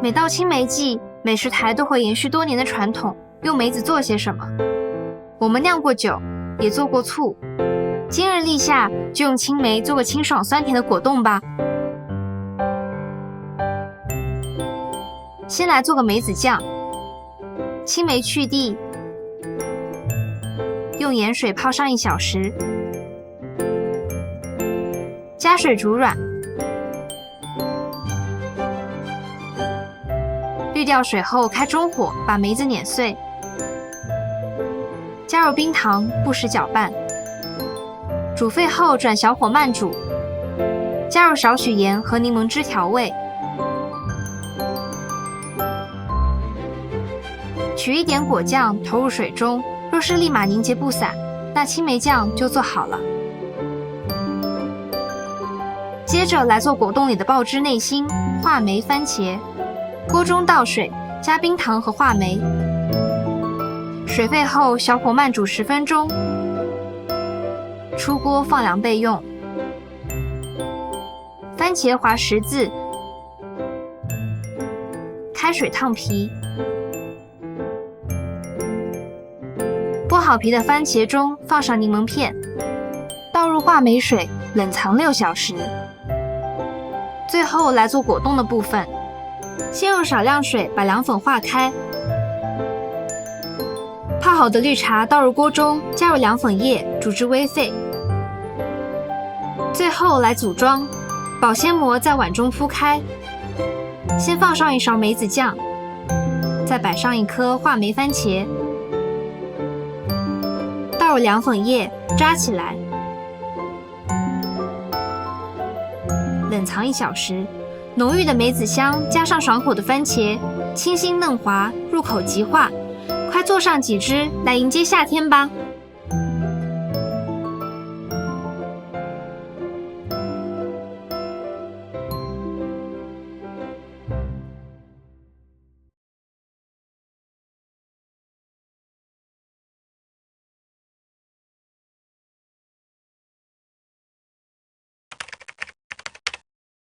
每到青梅季，美食台都会延续多年的传统，用梅子做些什么？我们酿过酒，也做过醋，今日立夏就用青梅做个清爽酸甜的果冻吧。先来做个梅子酱，青梅去蒂，用盐水泡上1小时，加水煮软，滤掉水后开中火把梅子碾碎，加入冰糖，不时搅拌，煮沸后转小火慢煮，加入少许盐和柠檬汁调味，取一点果酱投入水中，若是立马凝结不散，那青梅酱就做好了。接着来做果冻里的爆汁内心话梅番茄，锅中倒水，加冰糖和话梅，水沸后小火慢煮10分钟，出锅放凉备用。番茄划10字，开水烫皮，剥好皮的番茄中放上柠檬片，倒入话梅水，冷藏6小时。最后来做果冻的部分，先用少量水把凉粉化开，泡好的绿茶倒入锅中，加入凉粉液，煮至微沸。最后来组装，保鲜膜在碗中铺开，先放上1勺梅子酱，再摆上1颗话梅番茄，倒入凉粉液，扎起来，冷藏1小时。浓郁的梅子香加上爽口的番茄，清新嫩滑，入口即化。快做上几只来迎接夏天吧！